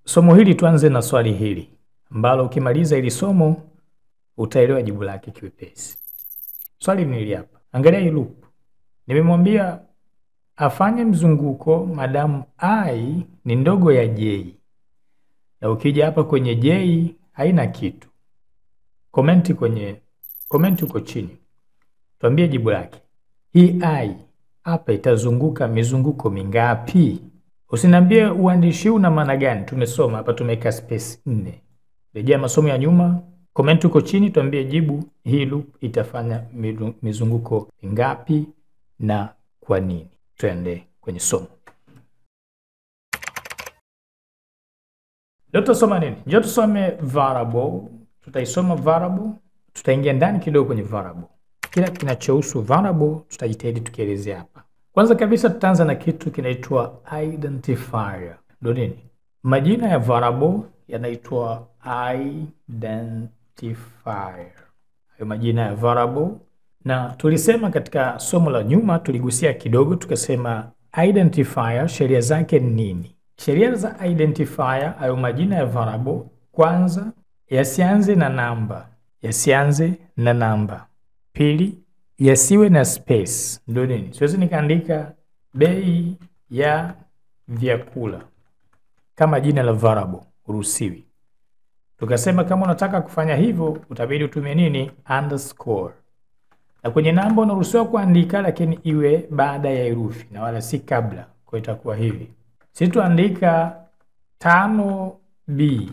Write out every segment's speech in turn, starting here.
Somo hili tuanze na swali hili ambalo ukimaliza hili somo utaelewa jibu lake kiwepesi. Swali ni hili hapa. Angalia hii loop. Nimemwambia afanye mzunguko madamu I ni ndogo ya J. Na ukija hapa kwenye J haina kitu. Komenti uko chini. Tuambie jibu lake. Hii I hapa itazunguka mizunguko mingapi? Usiniambie uandishi una maana gani. Tumesoma hapa, tumeweka space 4. Rejea masomo ya nyuma. Comment uko chini, tuambie jibu, hii loop itafanya mizunguko mingapi na kwa nini. Twende kwenye somo. Leo tutasoma nini? Njoo tusome variable. Tutaisoma variable, tutaingia ndani kidogo kwenye variable. Kila kinachohusu variable tutajitahidi tukielezea hapa. Kwanza kabisa tutaanza na kitu kinaitwa identifier. Ndio nini? Majina ya variable yanaitwa identifier. Hayo majina ya variable, na tulisema katika somo la nyuma tuligusia kidogo, tukasema identifier sheria zake ni nini? Sheria za identifier, hayo majina ya variable, kwanza yasianze na namba. Pili, yasiwe na space. Ndio nini? Siwezi nikaandika bei ya vyakula kama jina la variable, uruhusiwi. Tukasema kama unataka kufanya hivyo utabidi utumie nini? Underscore. Na kwenye namba unaruhusiwa kuandika, lakini iwe baada ya herufi na wala si kabla. Kwa itakuwa hivi. Sisi tuandika 5B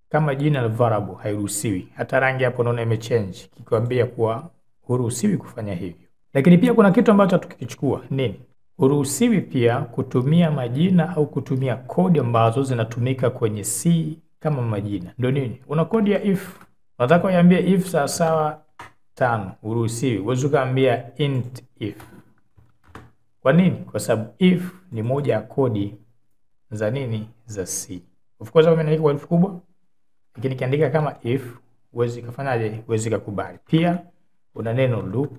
kama jina la variable, hairuhusiwi. Hata rangi hapo unaona imechange kikwambia kuwa huruhusiwi kufanya hivyo. Lakini pia kuna kitu ambacho tukikichukua nini? Huruhusiwi pia kutumia majina au kutumia kodi ambazo zinatumika kwenye C kama majina. Ndio nini? Una kodi ya if. Unataka uiambie if sawa 5, huruhusiwi. Huwezi kuambia int if. Kwa nini? Kwa sababu if ni moja ya kodi za nini? Za C. Of course kama inaandikwa kwa herufi kubwa, lakini kiandika kama if huwezi kufanyaje? Huwezi kukubali. Pia una neno loop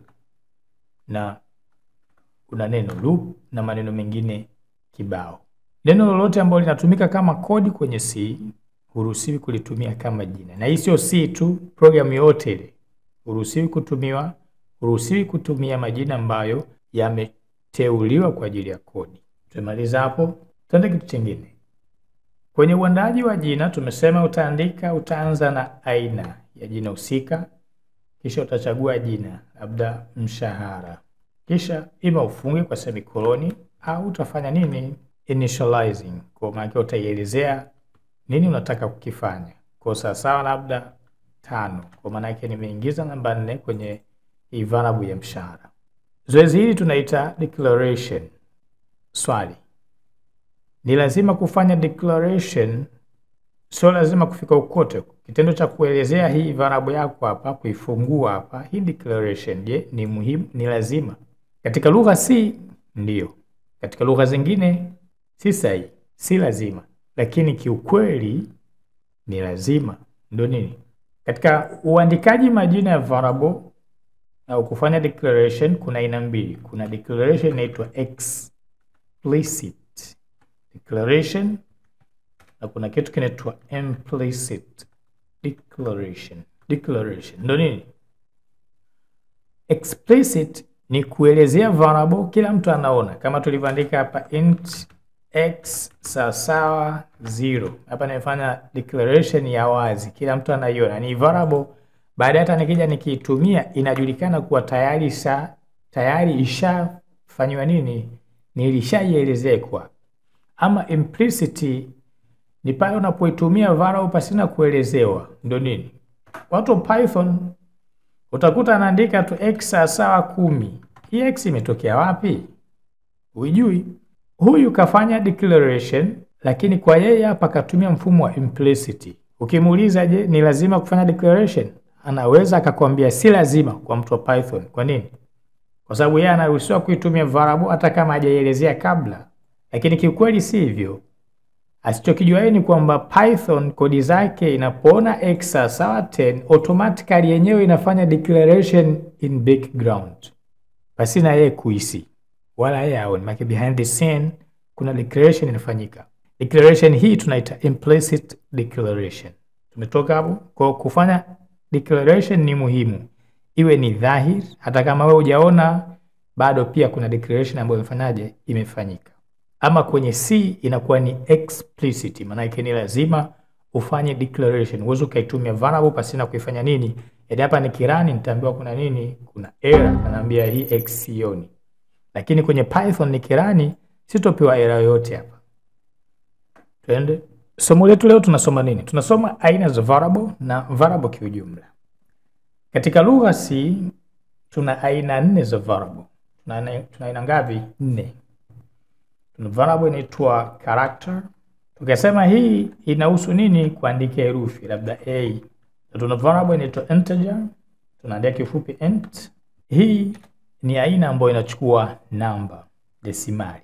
na maneno mengine kibao. Neno lolote ambalo linatumika kama kodi kwenye C huruhusiwi kulitumia kama jina. Na hii sio C tu, programu yote ile huruhusiwi kutumia majina ambayo yameteuliwa kwa ajili ya kodi. Tumemaliza hapo. Tuende kitu kingine. Kwenye uandaaji wa jina tumesema utaanza na aina ya jina husika, kisha utachagua jina, labda mshahara. Kisha ima ufunge kwa semikoloni au utafanya nini? Initializing. Kwa maana utaielezea nini unataka kukifanya. Kwa sawa labda 5. Kwa maana yake nimeingiza namba 4 kwenye hii variable ya mshahara. Zoezi hili tunaita declaration. Swali. Ni lazima kufanya declaration, sio lazima kufika ukote. Kitendo cha kuelezea hii variable yako hapa, kuifungua hapa, hii declaration, je, ni muhimu? Ni lazima? Katika lugha C ndio. Katika lugha zingine si lazima. Lakini kiukweli ni lazima. Ndio nini? Katika uandikaji majina ya variable au kufanya declaration kuna aina mbili. Kuna declaration inaitwa explicit declaration na kuna kitu kinaitwa implicit declaration. Ndio nini? Explicit ni kuelezea variable kila mtu anaona, kama tulivyoandika hapa int x sawa 0. Hapa nimefanya declaration ya wazi, kila mtu anaiona. Ni variable baadaye hata nikija nikiitumia inajulikana kuwa tayari ishafanywa nini? Nilishaielezea kwa. Ama implicit ni pale unapoitumia variable pasina kuelezewa. Ndio nini? Watu Python utakuta anaandika tu x sawa 10. Hii x imetokea wapi? Hujui. Huyu kafanya declaration, lakini kwa yeye hapa katumia mfumo wa implicit. Ukimuuliza je, ni lazima kufanya declaration? Anaweza akakwambia si lazima kwa mtu wa Python. Kwa nini? Kwa sababu yeye anaruhusiwa kuitumia variable hata kama hajaelezea kabla. Lakini kiukweli si hivyo. Asichokijua yeye ni kwamba Python kodi zake inapoona x sawa 10 automatically yenyewe inafanya declaration in background. Pasina yeye kuhisi wala yeye aone, maana behind the scene kuna declaration inafanyika. Declaration hii tunaita implicit declaration. Tumetoka hapo. Kwa kufanya declaration ni muhimu iwe ni dhahiri, hata kama wewe hujaona bado pia kuna declaration ambayo imefanyaje, imefanyika. Ama kwenye C inakuwa ni explicit, maana yake ni lazima ufanye declaration. Uwezo ukaitumia variable pasina kuifanya nini? Yaani hapa nikirani nitaambiwa kuna nini? Kuna error, anaambia hii x sioni. Lakini kwenye Python nikirani sitopewa error yoyote hapa. Twende. Somo letu leo tunasoma nini? Tunasoma aina za variable na variable kiujumla. Katika lugha C tuna aina 4 za variable. Tuna aina ngapi? 4. Tuna variable inaitwa character. Tukisema hii inahusu nini? Kuandika herufi labda a. Tuna variable inaitwa integer. Tunaandika kifupi int. Hii ni aina ambayo inachukua namba desimali.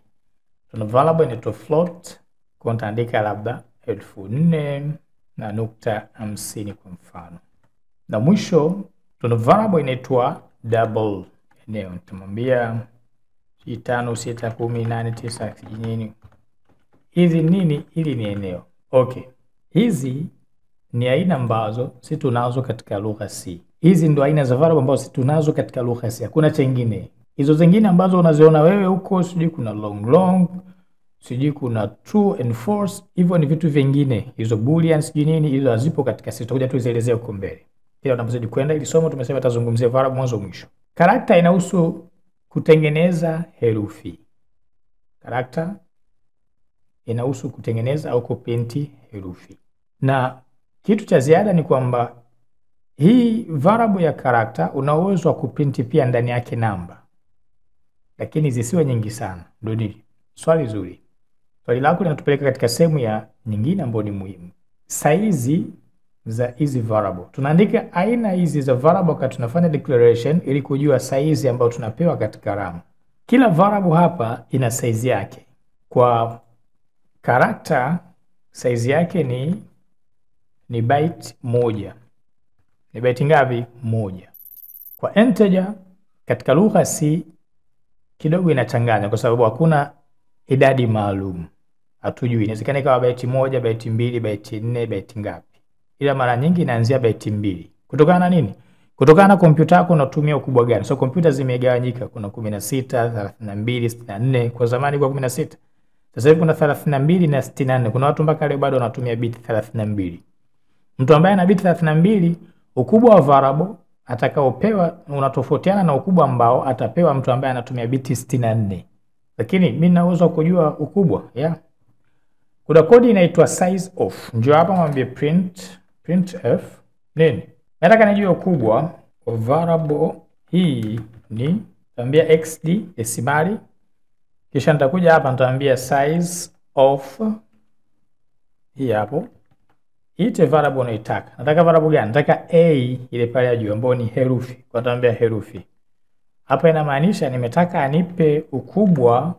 Tuna variable inaitwa float. Kwa nitaandika labda 4,000.50 kwa mfano. Na mwisho tuna variable inaitwa double. Eneo nitamwambia 5, 6, 10, 8, 9 nini. Hizi nini? Hili ni eneo. Okay. Hizi ni aina ambazo sisi tunazo katika lugha C. Hizi ndio aina za variable ambazo sisi tunazo katika lugha C. Hakuna chengine. Hizo zingine ambazo unaziona wewe huko, sijui kuna long, sijui kuna true and false, hivyo ni vitu vingine. Hizo boolean sijui nini, hizo hazipo katika C. Tutakuja tuzielezee huko mbele. Kila unapozidi kwenda ili somo tumesema tazungumzia variable mwanzo mwisho. Character inahusu kutengeneza herufi. Character inahusu kutengeneza au kuprinti herufi. Na kitu cha ziada ni kwamba hii variable ya character una uwezo wa kuprinti pia ndani yake namba. Lakini zisiwe nyingi sana. Ndio swali zuri. Swali lako linatupeleka katika sehemu ya nyingine ambayo ni muhimu. Saizi za hizi variable. Tunaandika aina hizi za variable wakati tunafanya declaration ili kujua saizi ambayo tunapewa katika RAM. Kila variable hapa ina size yake. Kwa character size yake ni byte 1. Ni byte ngapi? 1. Kwa integer katika lugha C kidogo inachanganya kwa sababu hakuna idadi maalum. Hatujui. Inawezekana ikawa byte 1, byte 2, byte 4, byte ngapi. Ila mara nyingi inaanzia byte 2. Kutokana na nini? Kutokana na kompyuta yako unatumia ukubwa gani. So kompyuta zimegawanyika, kuna 16, 32, 64. Kwa zamani kwa 16. Sasa hivi kuna 32 na 64. Kuna watu mpaka leo bado wanatumia bit 32. Mtu ambaye ana bit 32, ukubwa wa variable atakaopewa unatofautiana na ukubwa ambao atapewa mtu ambaye anatumia bit 64. Lakini mimi nina uwezo kujua ukubwa, Kuna kodi inaitwa size of. Njoo hapa mwambie printf nini? Nataka nijue ukubwa wa variable hii ni, nitaambia xd desimali. Kisha nitakuja hapa nitaambia size of hii hapo. Ite variable unaitaka. Nataka variable gani? Nataka a ile pale ya juu ambayo ni herufi. Kwa nitaambia herufi. Hapa inamaanisha nimetaka anipe ukubwa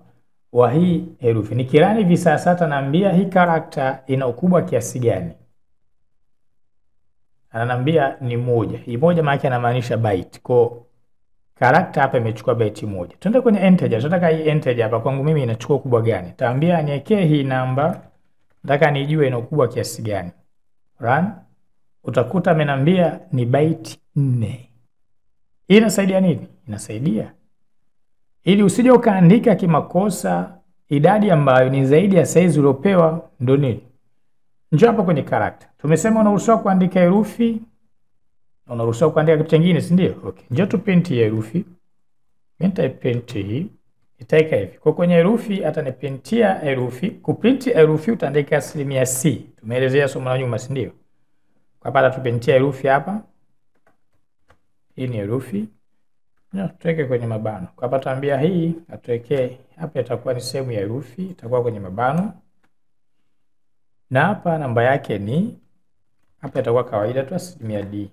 wa hii herufi. Nikirani hivi sasa ataniambia hii character ina ukubwa kiasi gani? Ananiambia ni 1. Hii 1 maana yake inamaanisha byte. Kwa character hapa imechukua byte 1. Tuende kwenye integer. Tunataka hii integer hapa kwangu mimi inachukua ukubwa gani? Taambia niwekee hii namba. Nataka nijue ina ukubwa kiasi gani. Run. Utakuta amenambia ni byte 4. Hii inasaidia nini? Inasaidia ili usije ukaandika kimakosa idadi ambayo ni zaidi ya size uliopewa. Ndio nini? Njoo hapa kwenye character. Tumesema unaruhusiwa kuandika herufi, unaruhusiwa kuandika kitu kingine, si ndio? Okay. Njoo tu print herufi. Mimi nitaiprint hii. Itaika hivi. Kwa kwenye herufi ataniprintia herufi. Kuprint herufi utaandika %C. Tumeelezea somo la nyuma, si ndio? Kwa hapa ataprintia herufi hapa. Hii ni herufi. Tuweke kwenye mabano. Kwa hapa tuambia hii atuwekee hapa, itakuwa ni sehemu ya herufi, itakuwa kwenye mabano. Na hapa namba yake ni hapa, itakuwa kawaida tu %D.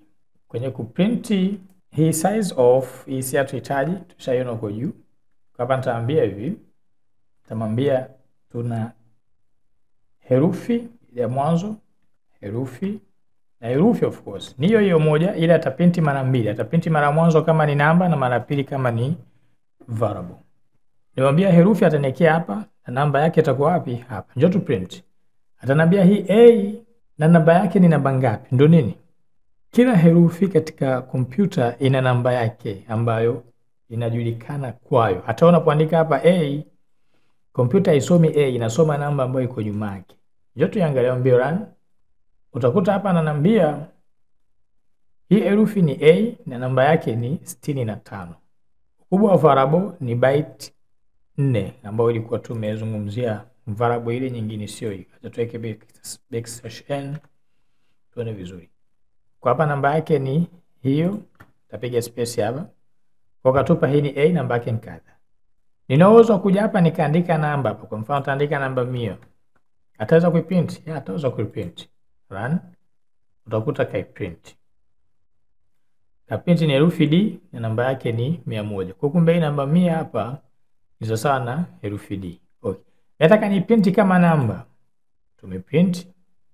Kwenye kuprinti hii size of hii si hatuhitaji, tushaiona huko juu. Kwa hapa nitaambia hivi, nitamwambia tuna herufi ya mwanzo, herufi na herufi of course ni hiyo moja, ila ataprinti mara mbili. Ataprinti mara mwanzo kama ni namba na mara pili kama ni variable. Niwaambia herufi ataniwekea hapa na namba yake itakuwa wapi? Hapa. Njoo tu print. Atanambia hii A na namba yake ni namba ngapi? Ndio nini? Kila herufi katika kompyuta ina namba yake ambayo inajulikana kwayo. Hata unapoandika hapa A, kompyuta isomi A, inasoma namba ambayo iko nyuma yake. Njoo tuangalie mbio run. Utakuta hapa ananiambia hii herufi ni A na namba yake ni 65. Ukubwa wa variable ni byte 4 ambayo ilikuwa tumezungumzia variable ile nyingine sio hii. Acha tuweke \n tuone vizuri. Kwa hapa namba yake ni hiyo, tapiga space hapa. Kwa katupa hii ni A, namba yake ni kadha. Ninaweza kuja hapa nikaandika namba hapa. Kwa mfano taandika namba 100. Ataweza kuiprint? Ya, ataweza kuiprint. Run. Utakuta kaiprint. Kaprint ni herufi D na namba yake ni 100. Kwa kumbe hii namba 100 hapa ni sawa na herufi D. Okay. Nataka ni print kama namba. Tumeprint.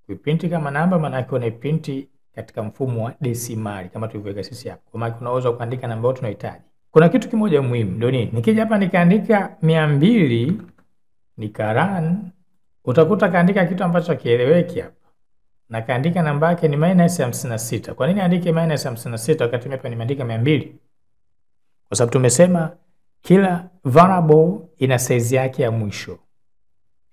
Kuiprint kama namba maana yake unaiprint katika mfumo wa desimali kama tulivyoweka sisi hapa. Kwa maana unaweza kuandika namba yote unayohitaji. Kuna kitu kimoja muhimu, ndio nini? Nikija hapa nikaandika 200 nikarun, utakuta kaandika kitu ambacho kieleweki hapa. Na kaandika namba yake ni -56. Kwa nini andike -56 wakati mimi hapa nimeandika 200? Kwa sababu tumesema kila variable ina size yake ya mwisho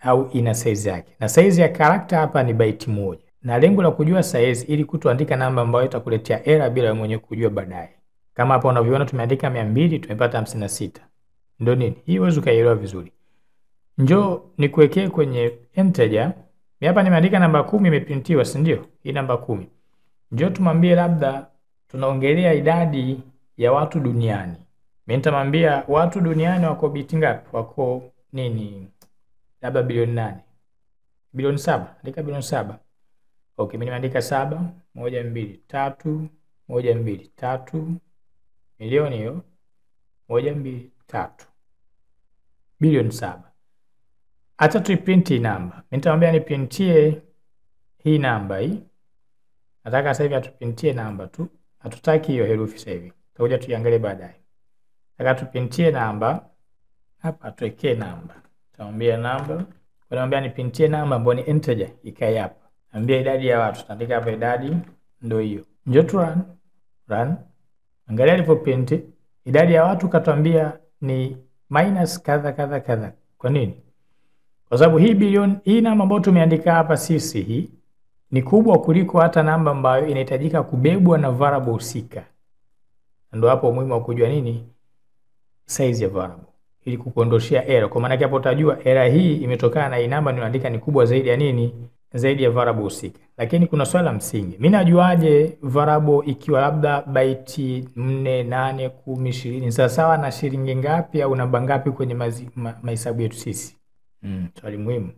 au ina size yake. Na size ya character hapa ni byte 1. Na lengo la kujua size ili kutoandika namba ambayo itakuletea error bila mwenyewe kujua baadaye. Kama hapa unavyoona tumeandika 200 tumepata 56. Ndio nini? Hii uwezo kaelewa vizuri. Njoo nikuwekee kwenye integer. Mimi hapa nimeandika namba 10 imeprintiwa, si ndio? Hii namba 10. Njoo tumwambie labda tunaongelea idadi ya watu duniani. Mimi nitamwambia watu duniani wako biti ngapi? Wako nini? Labda bilioni 8. Bilioni 7. Andika bilioni 7. Okay, mimi nimeandika 7 1 2 3 1 2 3 milioni hiyo 1 2 3 bilioni 7. Acha tuiprint hii namba. Mimi nitamwambia niprintie hii namba hii. Nataka sasa hivi atuprintie namba tu. Hatutaki hiyo herufi sasa hivi. Tutakuja tuiangalie baadaye. Nataka tuprintie namba. Hapa tuwekee namba. Tutamwambia namba. Namwambia niprintie namba ambayo ni integer ikae hapa. Ambia idadi ya watu. Tutaandika hapa idadi ndio hiyo. Njoo tu run. Run. Angalia alipoprint idadi ya watu katuambia ni minus kadha kadha kadha. Kwa nini? Kwa sababu hii bilioni, hii namba ambayo tumeandika hapa sisi hii ni kubwa kuliko hata namba ambayo inahitajika kubebwa na variable husika. Ndio hapo umuhimu wa kujua nini size ya variable ili kukuondoshia error. Kwa maana hapo utajua error hii imetokana na hii namba niliyoandika ni kubwa zaidi ya nini? Zaidi ya variable husika. Lakini kuna swali la msingi. Mimi najuaje variable ikiwa labda byte 4, 8, 10, 20 sawa sawa na shilingi ngapi au namba ngapi kwenye mahesabu yetu sisi? Swali muhimu.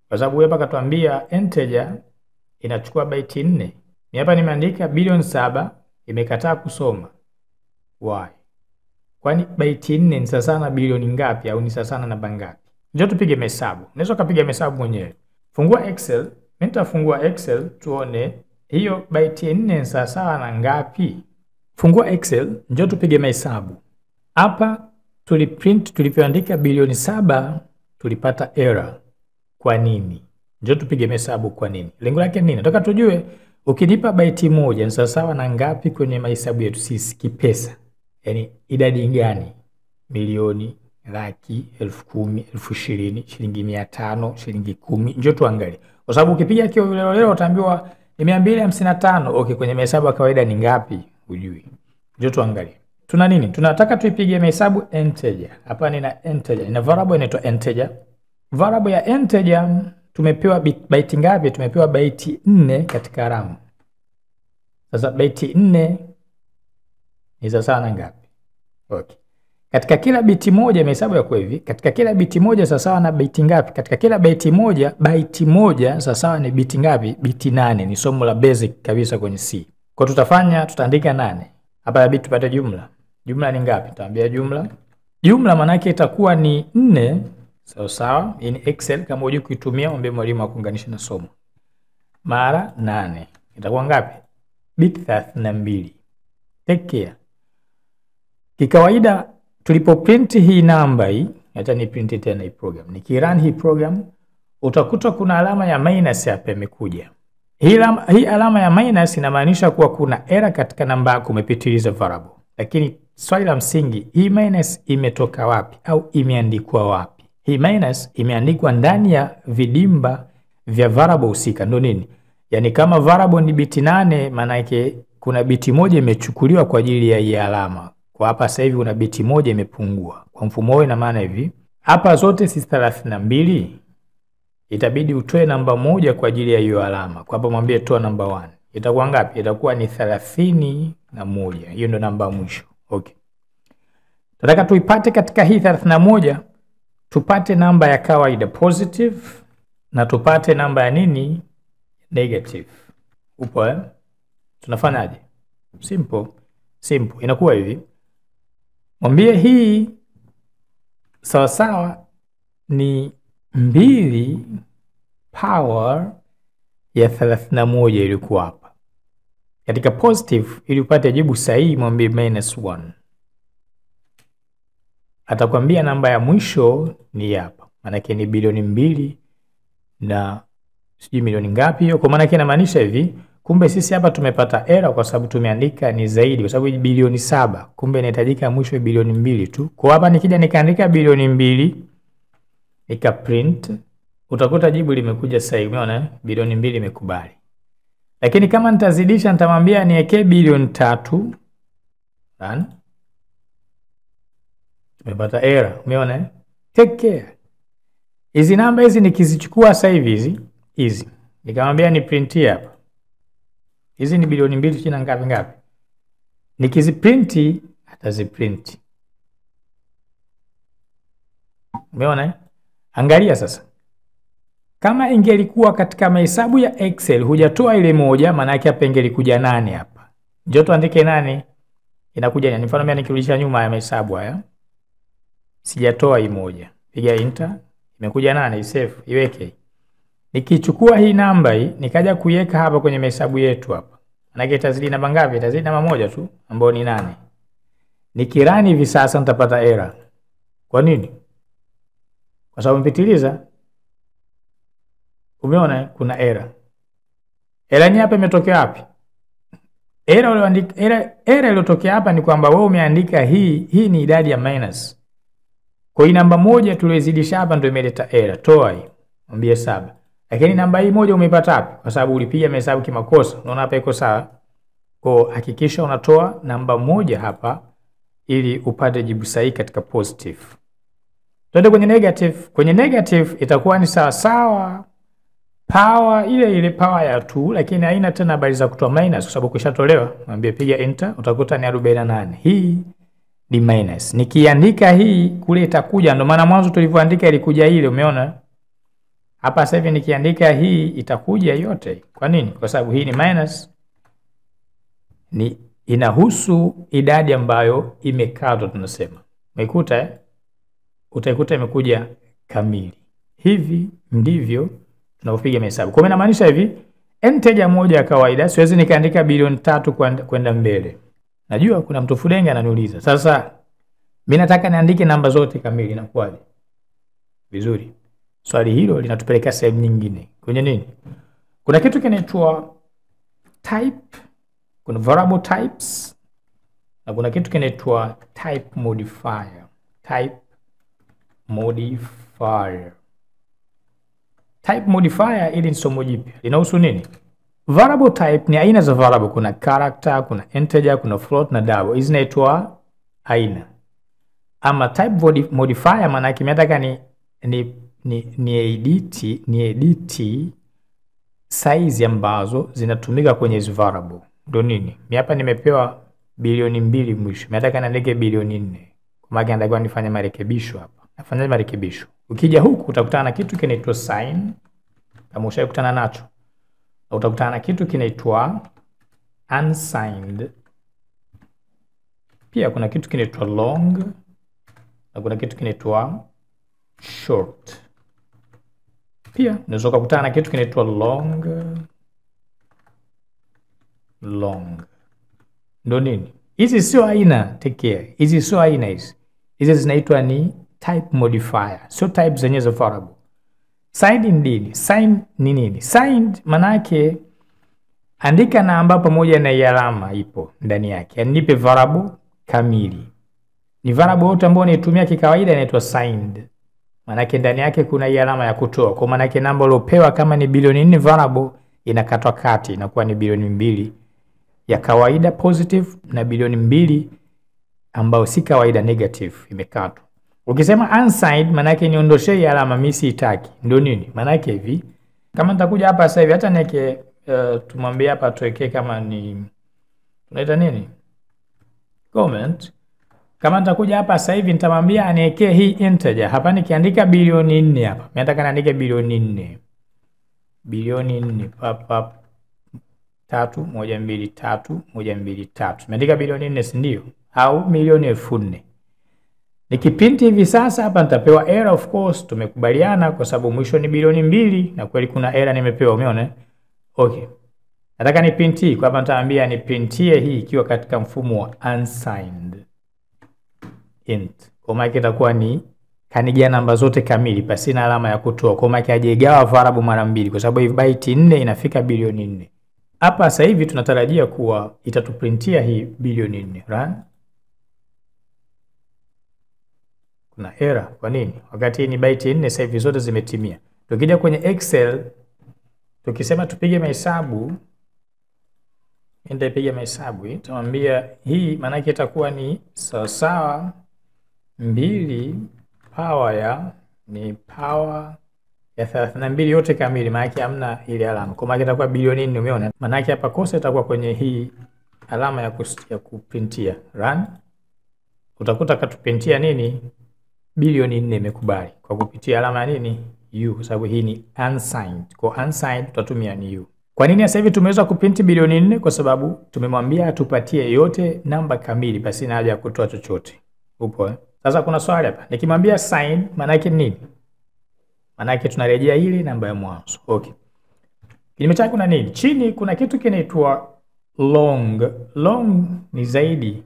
Kwa sababu hapa katuambia integer inachukua byte 4. Mimi hapa nimeandika bilioni 7 imekataa kusoma. Why? Kwani byte 4 ni sawa na bilioni ngapi au ni sawa na namba ngapi? Njoo tupige mahesabu. Unaweza kupiga mahesabu mwenyewe. Fungua Excel. Mimi nitafungua Excel tuone hiyo byte 4 ni sawa na ngapi. Fungua Excel, njoo tupige mahesabu. Hapa tulipoandika bilioni 7 tulipata error. Kwa nini? Njoo tupige mahesabu kwa nini. Lengo lake nini? Nataka tujue ukinipa byte 1 ni sawa na ngapi kwenye mahesabu yetu sisi kipesa. Yaani idadi gani? Milioni, laki, 10,000, 20,000, shilingi 500, shilingi 10. Njoo tuangalie. Kwa sababu ukipiga kio leo utaambiwa ni 255. Okay, kwenye mahesabu ya kawaida ni ngapi? Hujui. Njoo tuangalie. Tuna nini? Tunataka tuipige mahesabu integer. Hapa nina integer. Ina variable inaitwa integer. Variable ya integer tumepewa byte ngapi? Tumepewa byte 4 katika RAM. Sasa byte 4 ni sawa na ngapi? Okay. Katika kila biti moja mahesabu yako hivi. Katika kila biti moja sawa na byte ngapi? Katika kila byte moja sawa ni biti ngapi? Biti 8. Ni somo la basic kabisa kwenye C. Kwa tutaandika 8. Hapa inabidi tupate jumla. Jumla ni ngapi? Tutaambia jumla. Jumla maana yake itakuwa ni 4 sawa. In Excel kama unajua kuitumia ombe mwalimu akuunganishe na somo. Mara 8. Itakuwa ngapi? Bit 32. Take care. Kikawaida tulipo print hii namba hii, acha ni print tena hii program. Nikirun hii program utakuta kuna alama ya minus hapa imekuja. Hii alama ya minus inamaanisha kuwa kuna error katika namba yako, umepitiliza variable. Lakini swali la msingi, hii minus imetoka wapi au imeandikwa wapi? Hii minus imeandikwa ndani ya vidimba vya variable husika. Ndio nini? Yaani kama variable ni biti 8, maana yake kuna biti moja imechukuliwa kwa ajili ya hii alama. Kwa hapa sasa hivi kuna biti moja imepungua. Kwa mfumo huo ina maana hivi, hapa zote si 32, itabidi utoe namba moja kwa ajili ya hiyo alama. Kwa hapa mwambie toa namba 1. Itakuwa ngapi? Itakuwa ni 31. Hiyo ndio namba mwisho. Okay. Tunataka tuipate katika hii 31, tupate namba ya kawaida positive na tupate namba ya nini? Negative. Upo eh? Tunafanyaje? Simple. Inakuwa hivi. Mwambie hii sawa sawa ni 2 power ya 31 ilikuwa hapa. Katika positive ili upate jibu sahihi mwambie -1. Atakwambia namba ya mwisho ni hapa. Maana yake ni bilioni 2 na sijui milioni ngapi hiyo. Kwa maana yake inamaanisha hivi, kumbe sisi hapa tumepata error kwa sababu tumeandika ni zaidi, kwa sababu bilioni 7, kumbe inahitajika mwisho bilioni 2 tu. Kwa hapa nikija nikaandika bilioni 2 nika print, utakuta jibu limekuja sahihi. Umeona? Bilioni 2 imekubali. Lakini kama nitazidisha nitamwambia niwekee bilioni 3. Run. Tumepata error. Umeona? Take care. Hizi namba hizi nikizichukua sasa hivi hizi nikamwambia ni print hapa. Hizi ni bilioni 2 chini ngapi? Nikiziprinti ataziprint. Umeona? Angalia sasa. Kama ingelikuwa katika mahesabu ya Excel hujatoa ile moja, maana yake hapa ingelikuja 8 hapa. Njoo tuandike 8. Inakuja nini? Mfano mimi nikirudisha nyuma ya mahesabu haya. Sijatoa hii moja. Piga enter. Imekuja 8, isave, iweke. Nikichukua hii namba hii, nikaja kuiweka hapa kwenye mahesabu yetu hapa. Maana yake itazidi namba ngapi? Itazidi namba moja tu, ambayo ni 8. Nikirani hivi sasa nitapata error. Kwa nini? Kwa sababu mpitiliza. Umeona kuna error. Error ni hapa imetokea wapi? Error iliyotokea hapa ni kwamba wewe umeandika hii ni idadi ya minus. Kwa hii namba moja tuliyozidisha hapa ndio imeleta error. Toa hii. Mwambie 7. Lakini namba hii moja umepata wapi? Kwa sababu ulipiga mahesabu kimakosa. Unaona hapa iko sawa. Kwa hakikisha unatoa namba moja hapa ili upate jibu sahihi katika positive. Twende kwenye negative. Kwenye negative itakuwa ni sawa sawa power ile power ya 2, lakini haina tena habari za kutoa minus kwa sababu kishatolewa. Mwambie piga enter, utakuta ni 48. Hii ni minus. Nikiandika hii kule itakuja, ndio maana mwanzo tulivyoandika ilikuja ile, umeona? Hapa sasa hivi nikiandika hii itakuja yote. Kwa nini? Kwa sababu hii ni minus, ni inahusu idadi ambayo imekatwa tunasema. Umekuta utaikuta imekuja kamili. Hivi ndivyo tunapopiga mahesabu. Kwa maana inamaanisha hivi, integer moja ya kawaida siwezi nikaandika bilioni 3 kwenda mbele. Najua kuna mtu Fudenga ananiuliza. Sasa mimi nataka niandike namba zote kamili, inakuwaje? Vizuri. Swali hilo linatupeleka sehemu nyingine. Kwenye nini? Kuna kitu kinaitwa type, kuna variable types na kuna kitu kinaitwa type modifier. Type modifier. Type modifier ili ni somo jipya. Linahusu nini? Variable type ni aina za variable, kuna character, kuna integer, kuna float na double. Hizi zinaitwa aina. Ama type modifier maana yake nataka ni edit size ambazo zinatumika kwenye hizo variable. Ndio nini? Mimi hapa nimepewa bilioni 2 mwisho. Nataka niandike bilioni 4. Kwa maana nataka nifanye marekebisho hapa. Nafanya marekebisho. Ukija huku utakutana na kitu kinaitwa sign, kama ushakutana nacho. Na utakutana na kitu kinaitwa unsigned. Pia kuna kitu kinaitwa long na kuna kitu kinaitwa short. Pia unaweza kukutana na kitu kinaitwa long. Ndio nini? Hizi sio aina, take care. Hizi sio aina hizi. Hizi zinaitwa ni type modifier. Sio type zenyewe za variable. Signed indeed. Signed ni nini? Signed manake andika namba pamoja na alama ipo ndani yake. Yani nipe variable kamili. Ni variable yote ambayo naitumia kikawaida inaitwa signed. Manake ndani yake kuna alama ya kutoa. Kwa manake namba uliopewa kama ni bilioni 4 variable inakatwa kati inakuwa ni bilioni 2 ya kawaida positive na bilioni 2 ambayo si kawaida negative imekatwa. Ukisema unsigned manake niondoshe alama mimi siitaki. Ndio nini? Manake hivi kama nitakuja hapa sasa hivi hata niweke tumwambie hapa tuweke kama ni tunaita nini? Comment. Kama nitakuja hapa sasa hivi nitamwambia aniwekee hii integer. Hapa nikiandika bilioni 4 hapa. Mimi nataka niandike bilioni 4. Bilioni 4 pap 3123123. Nimeandika bilioni 4 si ndio? Au milioni 4000. Nikiprinti hivi sasa hapa nitapewa error of course, tumekubaliana kwa sababu mwisho ni bilioni 2 na kweli kuna error nimepewa, umeona? Okay. Nataka ni print hii, kwa hapa nitaambia ni printie hii ikiwa katika mfumo wa unsigned int. Kwa maana itakuwa ni kanijia namba zote kamili pasina alama ya kutoa. Kwa maana hajaigawa variable mara mbili kwa sababu hivi byte 4 inafika bilioni 4. Hapa sasa hivi tunatarajia kuwa itatuprintia hii bilioni 4. Run. Kuna error. Kwa nini? Wakati hii ni byte 4 sasa hivi zote zimetimia. Tukija kwenye Excel tukisema tupige mahesabu, nitapiga mahesabu hii, tutamwambia hii maana yake itakuwa ni sawa 2 power ya ni power ya 32 yote kamili, maana yake hamna ile alama. Kwa maana itakuwa bilioni 4, umeona? Maana yake hapa kosa itakuwa kwenye hii alama ya kuprintia. Run. Utakuta katuprintia nini? Bilioni 4 imekubali kwa kupitia alama ya nini? U, kwa sababu hii ni unsigned. Kwa unsigned tutatumia ni U. Kwa nini sasa hivi tumeweza kuprinti bilioni 4? Kwa sababu tumemwambia atupatie yote namba kamili basi na haja ya kutoa chochote. Upo Sasa kuna swali hapa. Nikimwambia signed maana yake nini? Maana yake tunarejea ile namba ya mwanzo. Okay. Kinyume chake kuna nini? Chini kuna kitu kinaitwa long. Long ni zaidi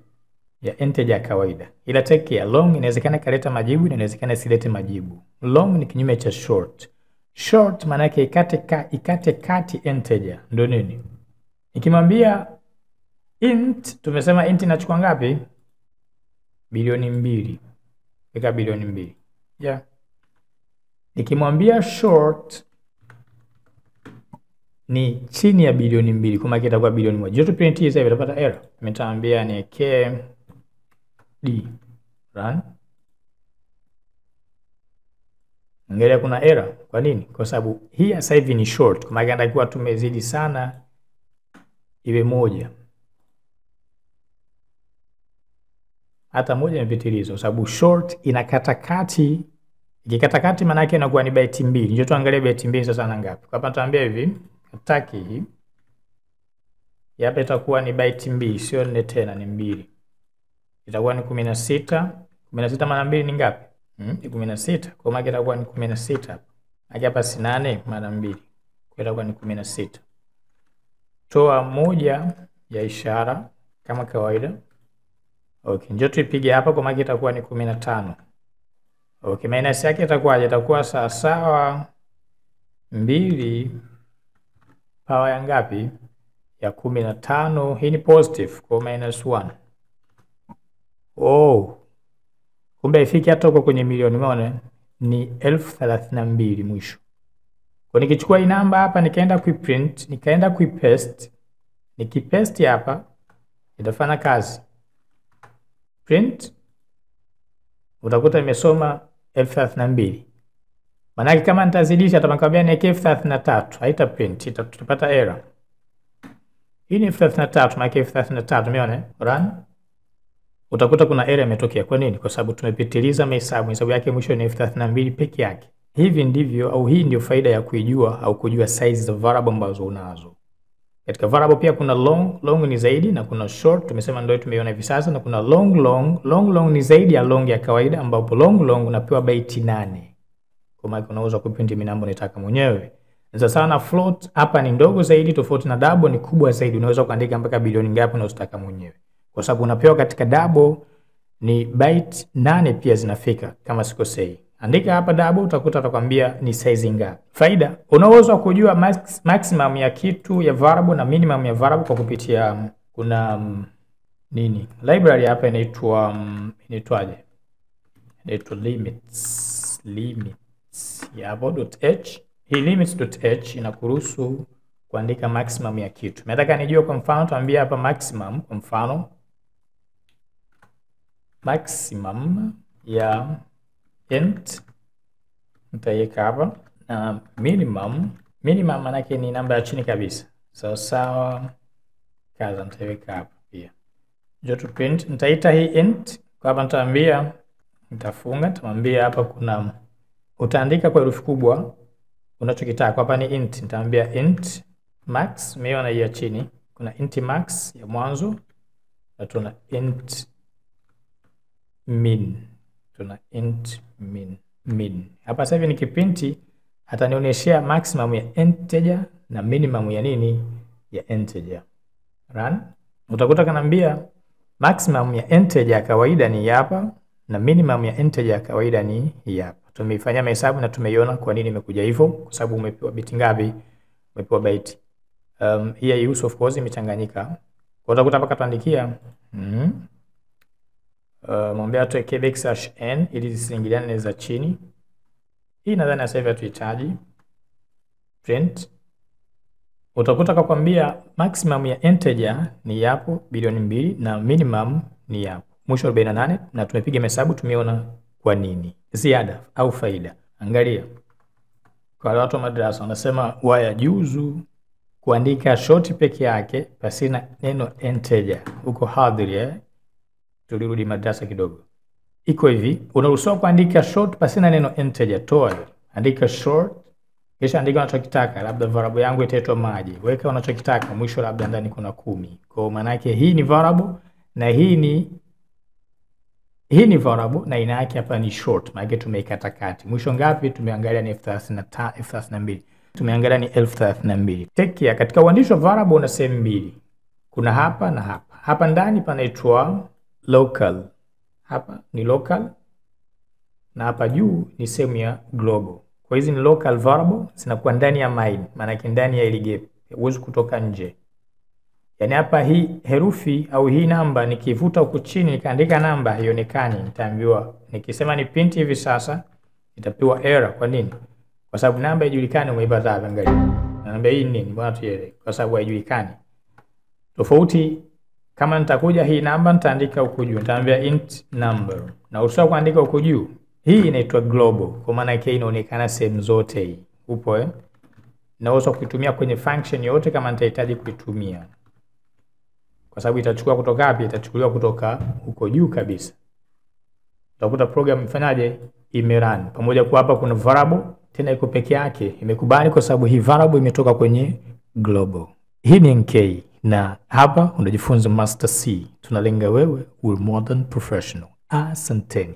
ya integer ya kawaida. Ila take care, long inawezekana kaleta majibu na inawezekana silete majibu. Long ni kinyume cha short. Short maana yake ikate kati integer. Ndio nini? Nikimwambia int, tumesema int inachukua ngapi? Bilioni 2. Weka bilioni 2. Yeah. Nikimwambia short ni chini ya bilioni 2, kwa maana itakuwa bilioni 1. Joto print hii sasa itapata error. Nimetaambia ni k d. Run. Angalia kuna error. Kwa nini? Kwa sababu hii sasa hivi ni short, kwa maana inatakiwa tumezidi sana iwe 1. Hata 1 imepitiliza kwa sababu short inakata kati. Ikikata kati maana yake inakuwa ni byte 2. Njoo tuangalie byte 2 sasa na ngapi. Kwa hapa nitaambia hivi, ataki hii. Hapa itakuwa ni byte 2, sio 4 tena, ni 2. Itakuwa ni 16. 16 mara 2 ni ngapi? Ni 16. Kwa maana itakuwa ni 16 hapa. Hapa si 8 mara 2. Kwa itakuwa ni 16. Toa 1 ya ishara kama kawaida. Okay, njoo tuipige hapa kwa maana itakuwa ni 15. Okay, minus yake itakuwaje? Itakuwa sawa 2 power ya ngapi? Ya 15. Hii ni positive kwa -1. Oh. Kumbe ifiki hata huko kwenye milioni, umeona? Ni 1032 mwisho. Kwa nikichukua hii namba hapa nikaenda kuiprint, nikaenda kuipaste, nikipaste hapa itafanya kazi. Print, utakuta imesoma 1032. Maana kama nitazidisha atakwambia ni 1033, haita print, tutapata error. Hii ni 1033, maana 1033, umeona? Run. Utakuta kuna error imetokea. Kwa nini? Kwa sababu tumepitiliza hesabu yake mwisho ni 1032 peke yake. Hivi ndivyo au hii ndio faida ya kuijua au kujua size za variable ambazo unazo. Katika variable pia kuna long ni zaidi na kuna short, tumesema ndio tumeiona hivi sasa, na kuna long ni zaidi ya long ya kawaida, ambapo long unapewa byte 8. Kwa maana unaweza kuprint namba unataka mwenyewe. Sasa sana float hapa ni ndogo zaidi, tofauti na double ni kubwa zaidi, unaweza kuandika mpaka bilioni ngapi unazotaka mwenyewe. Kwa sababu unapewa katika double ni byte 8 pia zinafika kama sikosei. Andika hapa double, utakuta atakwambia ni size ngapi. Faida, una uwezo wa kujua maximum ya kitu ya variable na minimum ya variable kwa kupitia kuna nini? Library hapa inaitwa inaitwaje? Inaitwa limits ya hapo .h. Hii limits.h inakuruhusu kuandika maximum ya kitu. Nataka nijue kwa mfano tuambie hapa maximum, kwa mfano maximum ya int nitaiweka hapa, na minimum maana yake ni namba ya chini kabisa. Sawa kaza nitaiweka hapa pia. Njoo tu print, nitaita hii int kwa hapa, nitaambia nitafunga, nitamwambia hapa kuna utaandika kwa herufi kubwa unachokitaka. Hapa ni int, nitaambia int max, umeona hii ya chini kuna int max ya mwanzo na tuna int min. Hapa sasa hivi nikiprinti atanionyeshia maximum ya integer na minimum ya nini? Ya integer. Run. Utakuta kanambia maximum ya integer ya kawaida ni hapa na minimum ya integer ya kawaida ni hapa. Tumeifanyia mahesabu na tumeiona kwa nini imekuja hivyo, kwa sababu umepewa bit ngapi? Umepewa byte. Hii use of course imechanganyika. Kwa utakuta hapa katuandikia mwambie atoe backslash(n) ili zisiingiliane za chini. Hii nadhani sasa hivi hatuhitaji. Print. Utakuta kakwambia maximum ya integer ni hapo bilioni 2 na minimum ni hapo mwisho 48, na tumepiga hesabu tumeona kwa nini. Ziada au faida. Angalia. Kwa watu wa madrasa wanasema wayajuzu kuandika short peke yake pasina neno integer. Uko hadhiri tulirudi madrasa kidogo. Iko hivi, unaruhusiwa kuandika short pasina neno integer. Toa, andika short kisha andika unachokitaka, labda variable yangu itaitwa maji. Weka unachokitaka, mwisho labda ndani kuna 10. Kwa maana yake hii ni variable na hii ni variable na ina yake hapa ni short. Maana yake tumeikata kati. Mwisho ngapi? Tumeangalia ni 1032. Tumeangalia ni 1032. Take care, katika uandishi wa variable una sehemu mbili. Kuna hapa na hapa. Hapa ndani panaitwa local. Hapa ni local na hapa juu ni sehemu ya global. Kwa hizi ni local variable zinakuwa ndani ya main, maana yake ndani ya ile gap. Huwezi kutoka nje. Yaani hapa hii herufi au hii namba nikivuta huku chini nikaandika namba haionekani, nitaambiwa nikisema ni print hivi sasa itapewa error. Kwa nini? Kwa sababu namba haijulikani umeipata hapa. Angalia. Namba hii ni nini? Bwana tuelewe. Kwa sababu haijulikani. Tofauti kama nitakuja hii namba nitaandika huku juu, nitaambia int number. Na usisahau kuandika huku juu. Hii inaitwa global. Kwa maana yake inaonekana sehemu zote hii. Upo naweza kuitumia kwenye function yote kama nitahitaji kuitumia. Kwa sababu itachukua kutoka wapi? Itachukuliwa kutoka huko juu kabisa. Utakuta program ifanyaje? Imerun. Pamoja kwa hapa kuna variable tena iko peke yake. Imekubali kwa sababu hii variable imetoka kwenye global. Hii ni NK na hapa unajifunza Master C. Tunalenga wewe uwe modern professional. Asanteni.